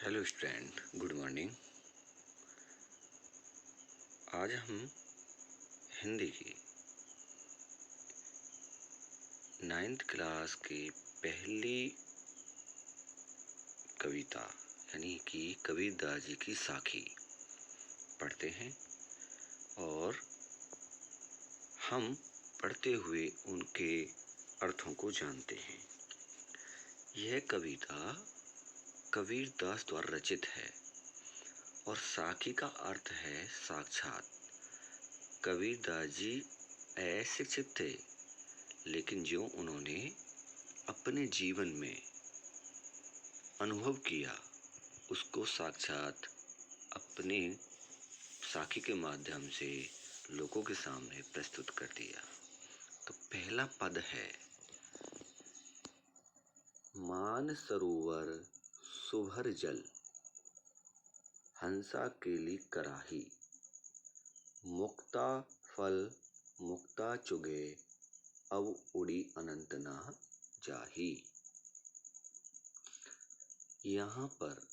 Hello student, good morning. आज हम हिंदी की 9th क्लास की पहली कविता यानी कि कबीरदास जी की साखी पढ़ते हैं और हम पढ़ते हुए उनके अर्थों को जानते हैं। यह कविता कबीरदास द्वारा रचित है और साखी का अर्थ है साक्षात। कबीरदास जी अशिक्षित थे, लेकिन जो उन्होंने अपने जीवन में अनुभव किया उसको साक्षात अपने साखी के माध्यम से लोगों के सामने प्रस्तुत कर दिया। तो पहला पद है, मान सरोवर सुभर जल, हंसा केली कराही, मुक्ता फल मुक्ता चुगे, अब उड़ी अनंत ना जाही। यहाँ पर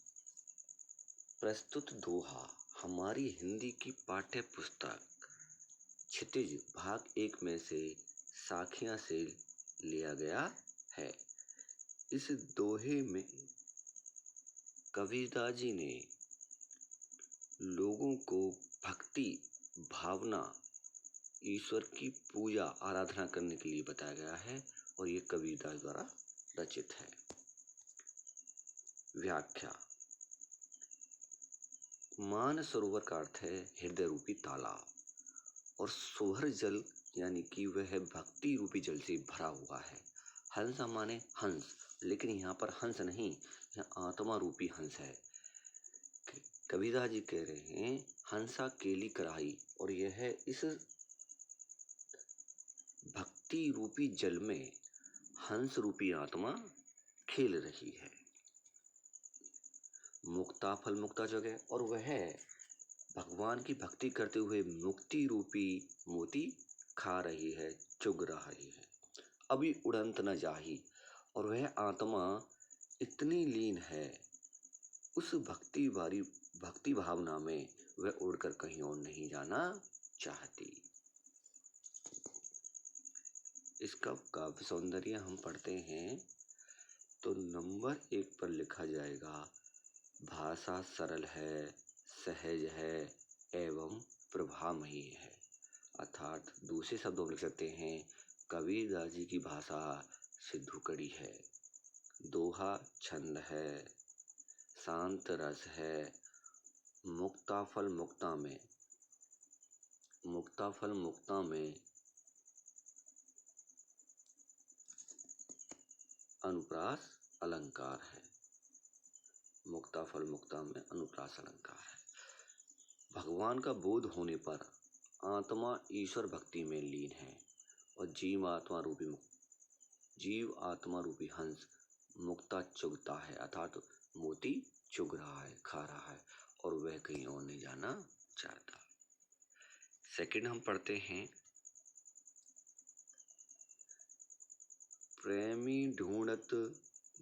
प्रस्तुत दोहा हमारी हिंदी की पाठ्य पुस्तक क्षितिज भाग 1 में से साखियां से लिया गया है। इस दोहे में कबीरदास जी ने लोगों को भक्ति भावना, ईश्वर की पूजा आराधना करने के लिए बताया गया है और ये कबीरदास द्वारा रचित है। व्याख्या। मान सरोवर का अर्थ है हृदय रूपी तालाब और सुभर जल यानी कि वह भक्ति रूपी जल से भरा हुआ है। हंसा माने हंस, लेकिन यहाँ पर हंस नहीं, यह आत्मा रूपी हंस है। कबीरदास जी कह रहे हैं हंसा केली कराही, और यह इस भक्ति रूपी जल में हंस रूपी आत्मा खेल रही है। मुक्ता फल मुक्ता जगह, और वह भगवान की भक्ति करते हुए मुक्ति रूपी मोती खा रही है, चुग रही है। अभी उड़ंत न जाही, और वह आत्मा इतनी लीन है उस भक्ति भावना में, वह उड़कर कहीं और नहीं जाना चाहती। इसका काव्य सौंदर्य हम पढ़ते हैं तो नंबर 1 पर लिखा जाएगा, भाषा सरल है, सहज है एवं प्रभामयी है। अर्थात दूसरे शब्दों में लिख सकते हैं, कबीरदास जी की भाषा सिद्धू कड़ी है, दोहा छंद है, शांत रस है, मुक्ता फल मुक्ता में अनुप्रास अलंकार है। मुक्ता फल मुक्ता में अनुप्रास अलंकार है। भगवान का बोध होने पर आत्मा ईश्वर भक्ति में लीन है और जीव आत्मा रूपी हंस मुक्ता चुगता है, अर्थात मोती चुग रहा है, खा रहा है, और वह कहीं और नहीं जाना चाहता। सेकंड हम पढ़ते हैं, प्रेमी ढूंढत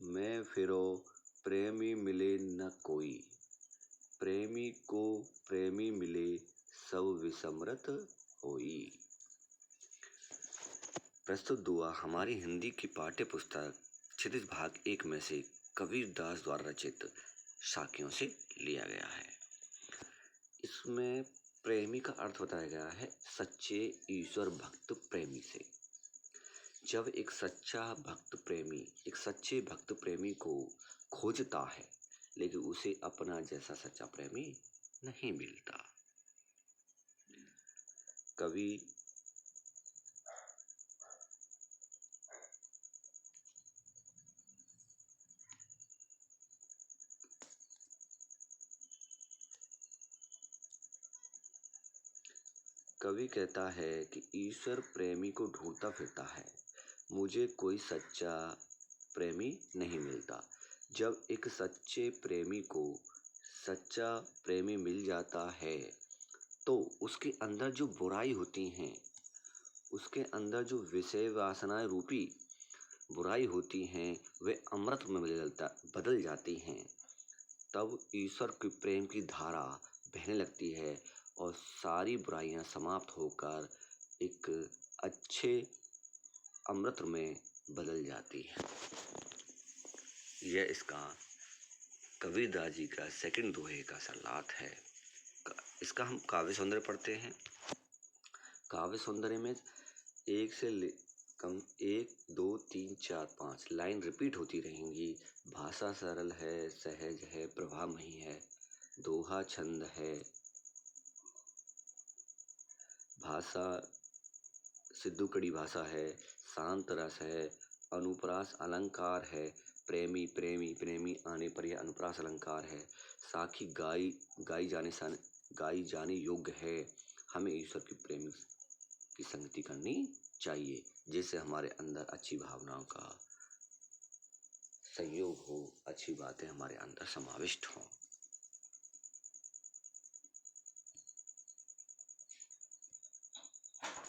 मैं फिरो, प्रेमी मिले न कोई, प्रेमी को प्रेमी मिले, सब विस्मृत होई। प्रस्तुत दोहा हमारी हिंदी की पाठ्य पुस्तक क्षितिज भाग 1 में से कबीरदास द्वारा रचित साखियों से लिया गया है। इसमें प्रेमी का अर्थ बताया गया है सच्चे ईश्वर भक्त प्रेमी से। जब एक सच्चे भक्त प्रेमी को खोजता है, लेकिन उसे अपना जैसा सच्चा प्रेमी नहीं मिलता। कवि कहता है कि ईश्वर प्रेमी को ढूंढता फिरता है, मुझे कोई सच्चा प्रेमी नहीं मिलता। जब एक सच्चे प्रेमी को सच्चा प्रेमी मिल जाता है तो उसके अंदर जो बुराई होती हैं, उसके अंदर जो विषय वासनाएं रूपी बुराई होती हैं, वे अमृत में बदल जाती हैं। तब ईश्वर के प्रेम की धारा बहने लगती है और सारी बुराइयां समाप्त होकर एक अच्छे अमृत में बदल जाती है। यह इसका कबीरदास जी का सेकंड दोहे का सलात है। इसका हम काव्य सौंदर्य पढ़ते हैं। काव्य सौंदर्य में एक से कम 1 2 3 4 5 लाइन रिपीट होती रहेंगी। भाषा सरल है, सहज है, प्रभामयी है। दोहा छंद है। भाषा सिद्धू-कड़ी भाषा है। शांत रस है। अनुप्रास अलंकार है। प्रेमी प्रेमी प्रेमी आने पर यह अनुप्रास अलंकार है। साखी गाई जाने योग्य है। हमें ईश्वर की प्रेम की संगति करनी चाहिए, जिससे हमारे अंदर अच्छी भावनाओं का संयोग हो, अच्छी बातें हमारे अंदर समाविष्ट हों।